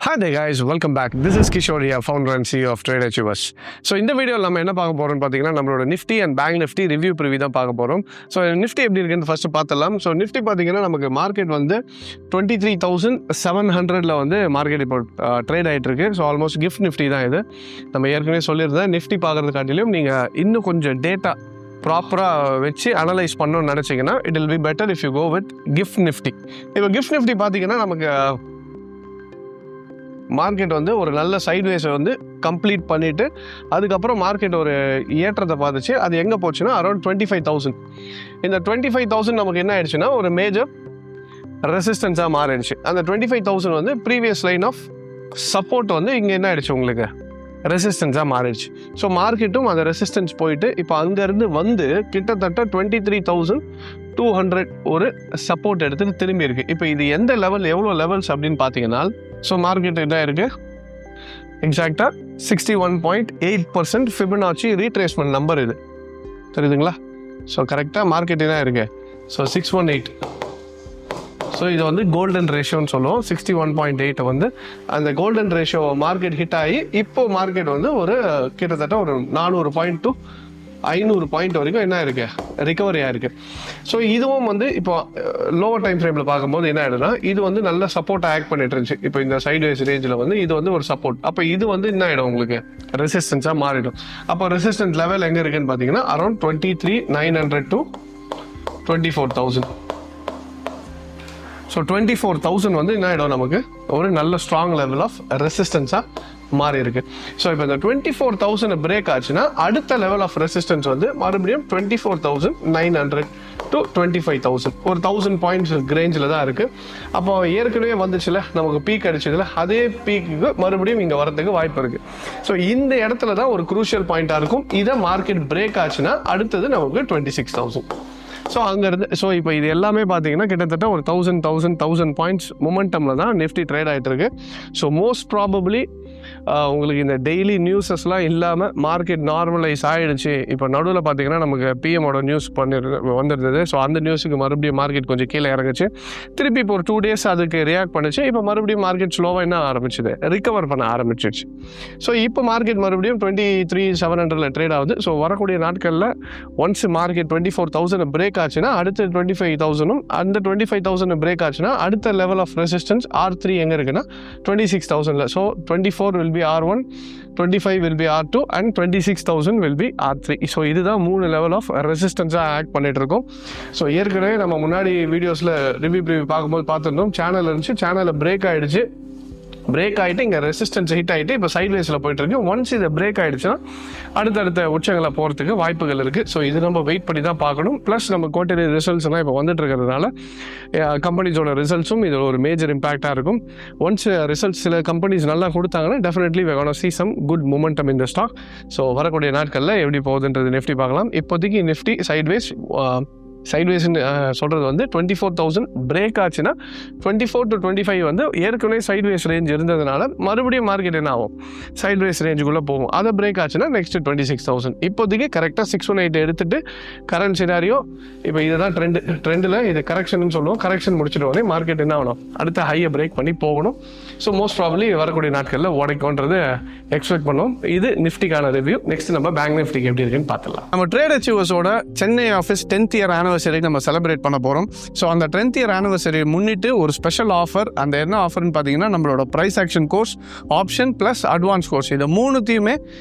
Hi there guys, welcome back. This is Kishore here, founder and CEO of Trade Achievers. So இந்த வீடியோவில் நம்ம என்ன பார்க்க போகிறோம்னு பார்த்தீங்கன்னா நம்மளோட Nifty and bank Nifty review preview தான் பார்க்க போகிறோம். ஸோ நிஃப்டி எப்படி இருக்குன்னு ஃபஸ்ட்டு பார்த்துடலாம். ஸோ நிஃப்டி பார்த்தீங்கன்னா நமக்கு மார்க்கெட் வந்து 23,700 வந்து மார்க்கெட் இப்போ ட்ரேட் ஆகிட்டு இருக்கு. ஸோ ஆல்மோஸ்ட் கிஃப்ட் நிஃப்டி தான் இது. நம்ம ஏற்கனவே சொல்லியிருந்தேன், நிஃப்டி பார்க்குறது காட்டிலும் நீங்கள் இன்னும் கொஞ்சம் டேட்டா ப்ராப்பராக வச்சு அனலைஸ் பண்ணணும்னு நினச்சிங்கன்னா it will be better if you go with GIFT Nifty. இப்போ கிஃப்ட் நிஃப்டி பார்த்தீங்கன்னா நமக்கு மார்க்கெட் வந்து ஒரு நல்ல சைட்வேஸை வந்து கம்ப்ளீட் பண்ணிவிட்டு அதுக்கப்புறம் மார்க்கெட் ஒரு ஏற்றத்தை பார்த்துச்சு. அது எங்கே போச்சுன்னா அரௌண்ட் 25,000. இந்த 25,000 நமக்கு என்ன ஆயிடுச்சுன்னா ஒரு மேஜர் ரெசிஸ்டன்ஸாக மாறிடுச்சு. அந்த 25,000 வந்து ப்ரீவியஸ் லைன் ஆஃப் சப்போர்ட் வந்து இங்கே என்ன ஆயிடுச்சு உங்களுக்கு ரெசிஸ்டன்ஸாக மாறிடுச்சு. ஸோ மார்க்கெட்டும் அந்த ரெசிஸ்டன்ஸ் போயிட்டு இப்போ அங்கேருந்து வந்து கிட்டத்தட்ட 23,200 ஒரு சப்போர்ட் எடுத்துட்டு திரும்பி இருக்குது. இப்போ இது எந்த லெவல் எவ்வளோ லெவல்ஸ் அப்படின்னு பார்த்தீங்கன்னா ஸோ மார்க்கெட் என்ன இருக்குது எக்ஸாக்டாக 61.8% ஃபிபனாச்சி ரீட்ரேஸ்மெண்ட் நம்பர் இது தெரியுதுங்களா? ஸோ கரெக்டாக மார்க்கெட் என்ன இருக்குது ஸோ 618. ஸோ இது வந்து கோல்டன் ரேஷியோன்னு சொல்லுவோம். 61.8 வந்து அந்த கோல்டன் ரேஷியோ மார்க்கெட் ஹிட் ஆகி இப்போ மார்க்கெட் வந்து ஒரு கிட்டத்தட்ட ஒரு 400 பாயிண்ட் டு 500 பாயிண்ட் வரைக்கும் என்ன இருக்கு ரிகவரி ஆயிருக்கு. ஸோ இதுவும் வந்து இப்போ லோவர் டைம் ஃப்ரேமில் பார்க்கும்போது என்ன ஆயிடுதுன்னா இது வந்து நல்ல சப்போர்ட் ஆக்ட் பண்ணிட்டு இருந்துச்சு. இப்போ இந்த சைட்வேஸ் ரேஞ்சில் வந்து இது வந்து ஒரு சப்போர்ட். அப்போ இது வந்து என்ன ஆகிடும் உங்களுக்கு ரெசிஸ்டன்ஸாக மாறிடும். அப்போ ரெசிஸ்டன்ஸ் லெவல் எங்கே இருக்குன்னு பார்த்தீங்கன்னா அரௌண்ட் 23,900 to 24,000. ஸோ 24,000 வந்து என்ன ஆகிடும் நமக்கு ஒரு நல்ல ஸ்ட்ராங் லெவல் ஆஃப் ரெசிஸ்டன்ஸாக மாறி இருக்கு. ஸோ இப்போ இந்த 24,000 பிரேக் ஆச்சுன்னா அடுத்த லெவல் ஆஃப் ரெசிஸ்டன்ஸ் வந்து மறுபடியும் 24,900 to 25,000 ஒரு 1,000 பாயிண்ட்ஸ் ரேஞ்சில் தான் இருக்கு. அப்போ ஏற்கனவே வந்துச்சுல நமக்கு பீக் அடிச்சதுல அதே பீக்கு மறுபடியும் இங்கே வரதுக்கு வாய்ப்பு இருக்கு. ஸோ இந்த இடத்துல தான் ஒரு குரூஷியல் பாயிண்டா இருக்கும். இதை மார்க்கெட் பிரேக் ஆச்சுன்னா அடுத்தது நமக்கு 26,000. ஸோ அங்கேருந்து ஸோ இப்போ இது எல்லாமே பார்த்தீங்கன்னா கிட்டத்தட்ட ஒரு 1,000 பாயிண்ட்ஸ் மொமெண்டமில் தான் நிஃப்டி ட்ரேட் ஆகிட்டு இருக்கு. ஸோ மோஸ்ட் ப்ராபப்ளி உங்களுக்கு இந்த டெய்லி நியூஸஸ்லாம் இல்லாமல் மார்க்கெட் நார்மலைஸ் ஆகிடுச்சு. இப்போ நடுவில் பார்த்தீங்கன்னா நமக்கு பிஎம்மோட நியூஸ் வந்துருந்தது. ஸோ அந்த நியூஸுக்கு மறுபடியும் மார்க்கெட் கொஞ்சம் கீழே இறங்குச்சு. திருப்பி இப்போ ஒரு 2 days அதுக்கு ரியாக்ட் பண்ணிச்சு. இப்போ மறுபடியும் மார்க்கெட் ஸ்லோவாக என்ன ஆரம்பிச்சுது ரிகவர் பண்ண ஆரம்பிச்சிருச்சு. ஸோ இப்போ மார்க்கெட் மறுபடியும் 23,700 ட்ரேட் ஆகுது. ஸோ வரக்கூடிய நாட்களில் ஒன்ஸ் மார்க்கெட் 24,000 பிரேக் ஆச்சுன்னா அடுத்த 25,000 அந்த 25,000 பிரேக் ஆச்சுன்னா அடுத்த லெவல் ஆஃப் ரெசிஸ்டன்ஸ் R3 எங்கே இருக்குன்னா 26,000. So 24 will be R1, 25 will be R2 and 26,000 will be R3. So இதுதான் 3 லெவல் ஆஃப் ரெசிஸ்டன்ஸாக ஆக்ட் பண்ணிட்டு இருக்கோம். ஸோ ஏற்கனவே நம்ம முன்னாடி வீடியோஸில் ரிவ்யூ பார்க்கும்போது பார்த்துருந்தோம், சேனல் இருந்துச்சு, சேனலில் பிரேக் ஆகிடுச்சு. பிரேக் ஆகிட்டு இங்கே ரெசிஸ்டன்ஸ் ஹிட் ஆகிட்டு இப்போ சைட்வேஸில் போயிட்டு இருக்கு. ஒன்ஸ் இதை பிரேக் ஆகிடுச்சுன்னா அடுத்தடுத்த உச்சங்களை போகிறதுக்கு வாய்ப்புகள் இருக்குது. ஸோ இது நம்ம வெயிட் பண்ணி தான் பார்க்கணும். ப்ளஸ் நம்ம குவார்ட்டர்லி ரிசல்ட்ஸ்லாம் இப்போ வந்துட்டு இருக்கிறதுனால கம்பெனிஸோட ரிசல்ட்ஸும் இது ஒரு மேஜர் இம்பாக்டாக இருக்கும். ஒன்ஸ் ரிசல்ட்ஸ் சில கம்பெனிஸ் நல்லா கொடுத்தாங்கன்னா definitely we gonna see some good momentum in the stock. So வரக்கூடிய நாட்களில் எப்படி போகுதுன்றது நிஃப்டி பார்க்கலாம். இப்போதைக்கு நிஃப்டி சைட்வேஸ்ன்னு சொல்கிறது வந்து 24,000 பிரேக் ஆச்சுன்னா 24 to 25 வந்து ஏற்கனவே சைட்வேஸ் ரேஞ்ச் இருந்ததுனால மறுபடியும் மார்க்கெட் என்ன ஆகும் சைட்வேஸ் ரேஞ்சுக்குள்ளே போகும். அதை பிரேக் ஆச்சுன்னா நெக்ஸ்ட் 26,000. இப்போதைக்கு கரெக்டாக 618 எடுத்துட்டு கரண்ட் சினாரியோ இப்போ இதுதான் ட்ரெண்டில் இது கரெக்ஷன் சொல்லுவோம். கரெக்ஷன் முடிச்சுட்டு உடனே மார்க்கெட் என்ன ஆகணும் அடுத்த ஹையை பிரேக் பண்ணி போகணும். ஸோ மோஸ்ட் ப்ராபப்ளி வரக்கூடிய நாட்களில் உடைக்கும்ன்றது எக்ஸ்பெக்ட் பண்ணுவோம். இது நிஃப்டிக்கான ரிவ்யூ. நெக்ஸ்ட் நம்ம பேங்க் நிஃப்டிக்கு எப்படி இருக்குன்னு பார்த்துலாம். நம்ம ட்ரேட் அச்சீவர்ஸோட Chennai office 10th year anniversary நம்ம செலிப்ரேட் பண்ண போகிறோம். ஸோ அந்த 10th year ஆனிவர்சரி முன்னிட்டு ஒரு ஸ்பெஷல் ஆஃபர். அந்த என்ன ஆஃபர்னு பார்த்தீங்கன்னா நம்மளோட price action course, option plus advance course, இது 3த்தையுமே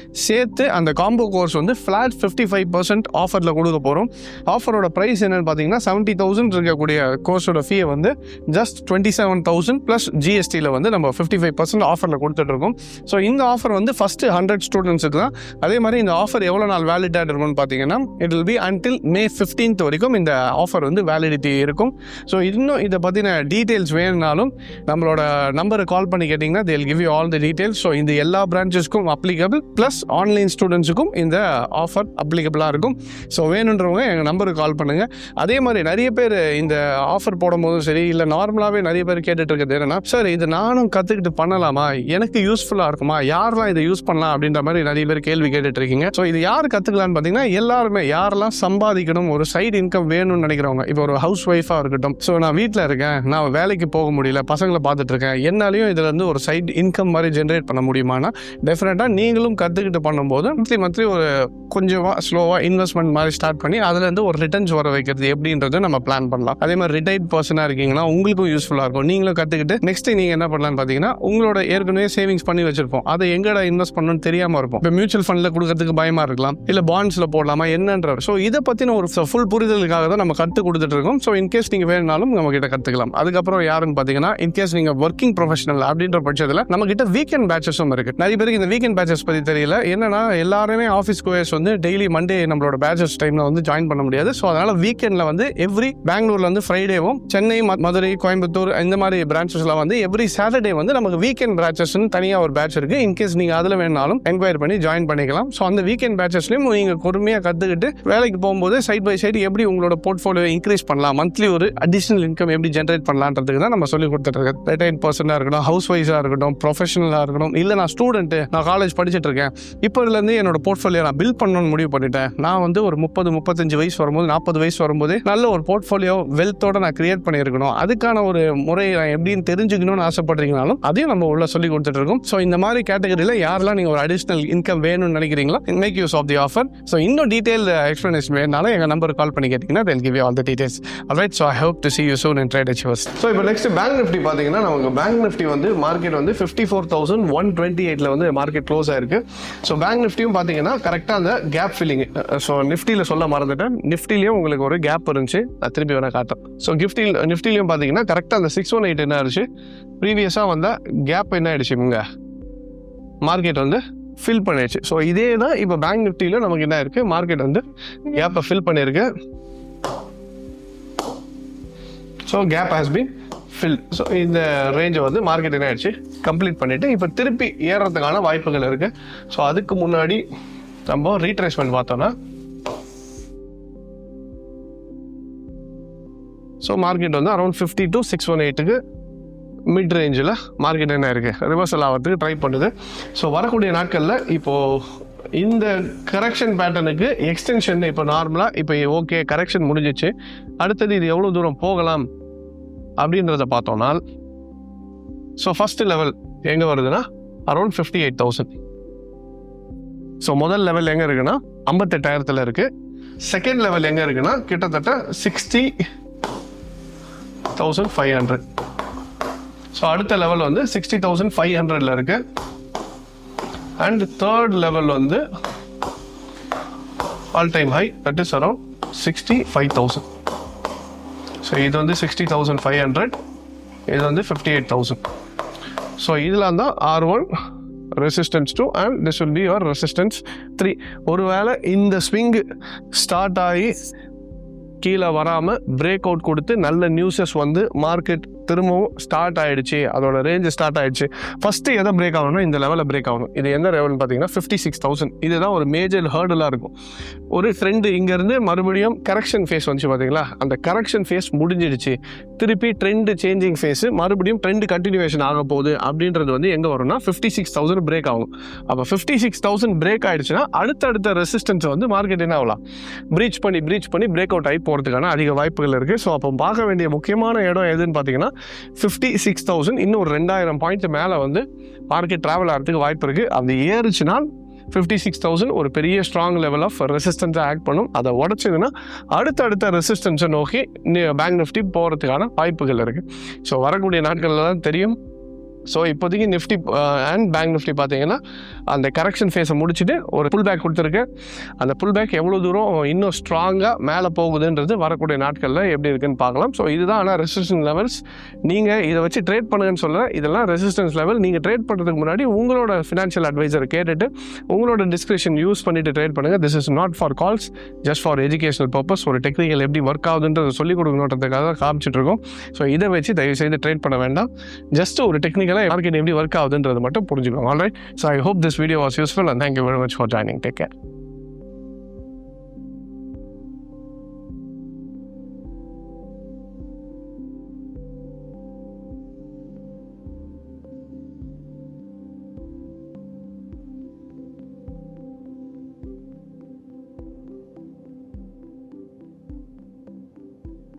சேர்த்து அந்த காம்போ கோர்ஸ் வந்து ஃப்ளாட் 55% ஆஃபரில் கொடுக்க போகிறோம். ஆஃபரோட ப்ரைஸ் என்னென்னு பார்த்தீங்கன்னா 70,000 இருக்கக்கூடிய கோர்ஸோட ஃபீயை வந்து ஜஸ்ட் 27,000 ப்ளஸ் ஜிஎஸ்டியில் வந்து நம்ம 55% ஆஃபரில் கொடுத்துட்ருக்கோம். ஸோ இந்த ஆஃபர் வந்து ஃபஸ்ட்டு 100 ஸ்டூடெண்ட்ஸுக்கு தான். அதே மாதிரி இந்த ஆஃபர் எவ்வளோ நாள் வேலிடாக இருக்கும்னு பார்த்தீங்கன்னா it will B until May 15th வரைக்கும் இந்த ஆஃபர் வந்து வேலிடிட்டி இருக்கும். ஸோ இன்னும் இதை பற்றின டீட்டெயில்ஸ் வேணும்னாலும் நம்மளோட நம்பரை கால் பண்ணி கேட்டிங்கன்னா they'll give you all the details. So இந்த எல்லா பிரான்ச்சஸ்க்கும் அப்ளிகபிள் ப்ளஸ் ஆன்லைன் ஸ்டூடெண்ட்ஸுக்கும் இந்த ஆஃபர் அப்ளிகபிளாக இருக்கும். ஸோ வேணுன்றவங்க எங்கள் நம்பருக்கு கால் பண்ணுங்கள். அதே மாதிரி நிறைய பேர் இந்த ஆஃபர் போடும்போதும் சரி இல்லை நார்மலாகவே நிறைய பேர் கேட்டுட்டு இருக்கிறது என்னன்னா, சார் இது நானும் கற்றுக்கிட்டு பண்ணலாமா, எனக்கு யூஸ்ஃபுல்லாக இருக்குமா, யாரெல்லாம் இதை யூஸ் பண்ணலாம் அப்படின்ற மாதிரி நிறைய பேர் கேள்வி கேட்டுட்டு இருக்கீங்க. ஸோ இது யார் கற்றுக்கலான்னு பார்த்தீங்கன்னா எல்லாருமே, யாரெல்லாம் சம்பாதிக்கணும் ஒரு சைடு இன்கம் வேணும்னு நினைக்கிறவங்க, இப்போ ஒரு ஹவுஸ் ஒய்ஃபாக இருக்கட்டும், ஸோ நான் வீட்டில் இருக்கேன், நான் வேலைக்கு போக முடியல, பசங்களை பார்த்துட்டு இருக்கேன், என்னாலையும் இதில் இருந்து ஒரு சைட் இன்கம் மாதிரி ஜென்ரேட் பண்ண முடியுமானா டெஃபினட்டாக நீங்களும் கற்றுக்கிட்டு பண்ணும்போது மந்த்லி ஒரு கொஞ்சமாக ஸ்லோவாக இன்வெஸ்ட்மெண்ட் மாதிரி ஸ்டார்ட் பண்ணி அதுலேருந்து ஒரு ரிட்டர்ன்ஸ் வர வைக்கிறது எப்படின்றத நம்ம பிளான் பண்ணலாம். அதே மாதிரி ரிட்டையர்ட் பர்சனாக இருக்கீங்கன்னா உங்களுக்கும் யூஸ்ஃபுல்லாக இருக்கும். நீங்களும் கற்றுக்கிட்டு நெக்ஸ்ட் நீங்கள் என்ன பண்ணலான்னு பார்த்தீங்கன்னா, உங்களோட ஏற்கனவே சேவிங்ஸ் பண்ணி வச்சிருப்போம், அதை எங்கடா இன்வெஸ்ட் பண்ணணும்னு தெரியாமல் இருக்கும். இப்போ மியூச்சுவல் ஃபண்டில் கொடுக்கறதுக்கு பயமாக இருக்கலாம், இல்லை பாண்ட்ஸில் போடலாமா என்னன்ற. ஸோ இதை பற்றின ஒரு ஃபுல் புரிதலுக்காக தான் நம்ம கற்றுக் கொடுத்துட்டு இருக்கோம். ஸோ இன்கேஸ் நீங்கள் வேணுனாலும் நம்ம கிட்ட கற்றுக்கலாம். அதுக்கப்புறம் யாருன்னு பார்த்தீங்கன்னா, இன்கேஸ் நீங்கள் ஒர்க்கிங் ப்ரொஃபஷனல் அப்படின்ற பட்சத்தில் நம்ம கிட்ட வீக்கெண்ட் பேட்சஸும் இருக்குது. நிறைய பேருக்கு இந்த வீக்கெண்ட் பேட்சஸ் பற்றி தெரியல. என்னன்னா எல்லாருமே ஆஃபீஸ் கோயர்ஸ் வந்து டெய்லி மண்டே நம்மளோட பேட்சஸ் டைமில் வந்து ஜாயின் பண்ண முடியாது. ஸோ அதனால் வீக்கெண்டில் வந்து எவ்ரி பெங்களூரில் வந்து ஃப்ரைடேவும், சென்னை, மதுரை, கோயம்புத்தூர் இந்த மாதிரி பிரான்ச்சஸ்லாம் வந்து எவ்ரி சாட்டர்டே வந்து நமக்கு வீக்கெண்ட் பேட்சஸ்ன்னு தனியாக ஒரு பேட்ச் இருக்குது. இன்கேஸ் நீங்கள் அதில் வேணாலும் என்கொயரி பண்ணி ஜாயின் பண்ணிக்கலாம். ஸோ அந்த வீக்கெண்ட் பேட்சஸ்லையும் நீங்கள் பொறுமையாக கற்றுக்கிட்டு வேலைக்கு போகும்போது சைட் பை சைடு எப்படி உங்களோட போர்ட்ஃபோலியோ இன்க்ரீஸ் பண்ணலாம், மந்த்லி ஒரு அடிஷனல் இன்கம் எப்படி ஜென்ரேட் பண்ணலான்றதுக்கு தான் நம்ம சொல்லி கொடுத்துட்டு ரிட்டையர்ட் பர்சனாக இருக்கட்டும், ஹவுஸ் ஒய்ஃபாக இருக்கட்டும், ப்ரொஃபஷனலாக இருக்கட்டும், இல்லை நான் ஸ்டூடெண்ட்டு, நான் காலேஜ் படிச்சுட்டு இருக்கேன், இப்போ இதுலேருந்து என்னோட போர்ட்ஃபோலியோ நான் பில்ட் பண்ணணும்னு முடிவு பண்ணிட்டேன், நான் வந்து ஒரு 30-35 வயசு வரும்போது, 40 வயசு வரும்போது நல்ல ஒரு போர்ட்ஃபோலியோ வெல்த்தோட நான் கிரியேட் பண்ணியிருக்கணும், அதுக்கான ஒரு முறையை நான் எப்படின்னு தெரிஞ்சுக்கணும்னு ஆசைப்படுறீங்கனாலும் அதையும் நம்ம உள்ள சொல்லி கொடுத்துட்டு இருக்கோம். ஸோ இந்த மாதிரி கேட்டகரியில் யாரெல்லாம் நீங்கள் ஒரு அடிஷனல் இன்கம் வேணும்னு நினைக்கிறீங்களோ make use of the offer. So இன்னும் டீட்டெயில் எக்ஸ்பிளனேஷன் வேணுனாலும் எங்கள் நம்பருக்கு கால் பண்ணி கேட்டிங்கன்னா they'll give you all the details. Alright, so I hope to see you soon in Trade Achievers. So இப்போ நெக்ஸ்ட் பேங்க் நிஃப்டி பார்த்தீங்கன்னா, நமக்கு பேங்க் நிஃப்டி வந்து மார்க்கெட் வந்து 54,128 வந்து மார்க்கெட் க்ளோஸ் ஆயிருக்கு. ஸோ பேங்க் நிஃப்டியும் பார்த்தீங்கன்னா கரெக்டாக அந்த கேப் ஃபில்லிங். ஸோ நிஃப்டியில் சொல்ல மறந்துட்டேன், நிஃப்டிலையும் உங்களுக்கு ஒரு கேப் இருந்துச்சு, நான் திருப்பி வேணா காட்டுறேன். ஸோ நிஃப்டிலையும் பார்த்தீங்கன்னா கரெக்டாக அந்த 618 என்ன ஆயிடுச்சு, ப்ரீவியஸாக வந்த கேப் என்ன ஆயிடுச்சு, இங்கே மார்க்கெட் வந்து ஃபில் பண்ணிடுச்சு. ஸோ இதே தான் இப்போ பேங்க் நிஃப்டியில் நமக்கு என்ன இருக்குது, மார்க்கெட் வந்து கேப்பை ஃபில் பண்ணியிருக்கு. So gap has been fill. So இந்த ரேஞ்சை வந்து மார்க்கெட் என்ன ஆயிடுச்சு கம்ப்ளீட் பண்ணிவிட்டு இப்போ திருப்பி ஏறுறதுக்கான வாய்ப்புகள் இருக்குது. ஸோ அதுக்கு முன்னாடி நம்ம ரீட்ரேஸ்மெண்ட் பார்த்தோன்னா, ஸோ மார்க்கெட் வந்து அரௌண்ட் 50 to 618க்கு மிட் ரேஞ்சில் மார்க்கெட் என்ன இருக்குது ரிவர்சல் ஆகிறதுக்கு ட்ரை பண்ணுது. ஸோ வரக்கூடிய நாட்களில் இப்போது இந்த கரெக்ஷன் பேட்டர்னுக்கு எக்ஸ்டென்ஷன் இப்போ நார்மலாக இப்போ ஓகே கரெக்ஷன் முடிஞ்சிச்சு, அடுத்தது இது எவ்வளோ தூரம் போகலாம் அப்படின்றத பார்த்தோம்னா, ஸோ ஃபஸ்ட்டு லெவல் எங்கே வருதுன்னா அரௌண்ட் 58,000. ஸோ முதல் லெவல் எங்கே இருக்குன்னா 58,000 இருக்குது. செகண்ட் லெவல் எங்கே இருக்குன்னா கிட்டத்தட்ட 60,500. ஸோ அடுத்த லெவல் வந்து 60,500 இருக்கு. அண்ட் தேர்ட் லெவல் வந்து all time high, that is around 65,000. So இது வந்து 60,500, இது வந்து 58,000. ஸோ இதெல்லாம் தான் R1 resistance 2 and this will be your resistance 3. ஒருவேளை இந்த ஸ்விங் ஸ்டார்ட் ஆகி கீழே வராமல் பிரேக் அவுட் கொடுத்து நல்ல நியூஸஸ் வந்து மார்க்கெட் திரும்பவும் ஸ்டார்ட் ஆகிடுச்சு, அதோட ரேஞ்சு ஸ்டார்ட் ஆகிடுச்சு, ஃபஸ்ட்டு எதை பிரேக் ஆகணும்னா இந்த லெவலில் பிரேக் ஆகணும். இது எந்த லெவல்னு பார்த்தீங்கன்னா 56,000. இதுதான் ஒரு மேஜர் ஹர்டலாக இருக்கும். ஒரு ட்ரெண்டு இங்கேருந்து மறுபடியும் கரெக்ஷன் ஃபேஸ் வந்துச்சு பார்த்தீங்களா, அந்த கரெக்ஷன் ஃபேஸ் முடிஞ்சிடுச்சு, திருப்பி ட்ரெண்டு சேஞ்சிங் ஃபேஸு மறுபடியும் ட்ரெண்டு கண்டினியூவேஷன் ஆக போகுது அப்படின்றது வந்து எங்கே வரும்னா 56,000 பிரேக் ஆகும். அப்போ 56,000 பிரேக் ஆகிடுச்சுன்னா அடுத்தடுத்த ரெசிஸ்டன்ஸ் வந்து மார்க்கெட் என்ன ஆகலாம், ப்ரீச் பண்ணி பிரேக் அவுட் ஆகி போகிறதுக்கான அதிக வாய்ப்புகள் இருக்குது. ஸோ அப்போ பார்க்க வேண்டிய முக்கியமான இடம் எதுன்னு பார்த்தீங்கன்னா 56,000. இன்னும் ஒரு 2,000 பாயிண்ட் மேலே வந்து மார்க்கெட் ட்ராவல் ஆகிறதுக்கு வாய்ப்பு இருக்குது. அது ஏறுச்சுன்னா 56,000 ஒரு பெரிய ஸ்ட்ராங் லெவல் ஆஃப் ரெசிஸ்டன்ஸை ஆக்ட் பண்ணும். அதை உடச்சதுன்னா அடுத்த ரெசிஸ்டன்ஸை நோக்கி பேங்க் நிஃப்டி போகிறதுக்கான வாய்ப்புகள் இருக்குது. ஸோ வரக்கூடிய நாட்களில் தான் தெரியும். ஸோ இப்போதைக்கு நிஃப்டி அண்ட் பேங்க் நிஃப்டி பார்த்தீங்கன்னா அந்த கரெக்ஷன் ஃபேஸை முடிச்சுட்டு ஒரு புல் பேக் கொடுத்துருக்கு. அந்த புல் பேக் எவ்வளோ தூரம் இன்னும் ஸ்ட்ராங்காக மேலே போகுதுன்றது வரக்கூடிய நாட்களில் எப்படி இருக்குன்னு பார்க்கலாம். ஸோ இதுதான் ஆனால் ரெசிஸ்டன்ஸ் லெவல்ஸ். நீங்கள் இதை வச்சு ட்ரேட் பண்ணுங்கன்னு சொல்ல, இதெல்லாம் ரெசிஸ்டன்ஸ் லெவல். நீங்கள் ட்ரேட் பண்ணுறதுக்கு முன்னாடி உங்களோட ஃபினான்ஷியல் அட்வைசரை கேட்டுட்டு உங்களோட டிஸ்கிரிப்ஷன் யூஸ் பண்ணிட்டு ட்ரேட் பண்ணுங்கள். This is not for calls, just for educational purpose. ஒரு டெக்னிக்கல் எப்படி ஒர்க் ஆகுதுன்றதை சொல்லிக் கொடுக்கணுன்றதுக்காக காமிச்சிட்டு இருக்கோம். ஸோ இதை வச்சு தயவுசெய்து ட்ரேட் பண்ண வேண்டாம். ஜஸ்ட் ஒரு டெக்னிக்கலாக மார்க்கெட் எப்படி ஒர்க் ஆகுதுன்றது மட்டும் புரிஞ்சுக்கோங்க. Alright, so I hope this video was useful and thank you very much for joining. Take care.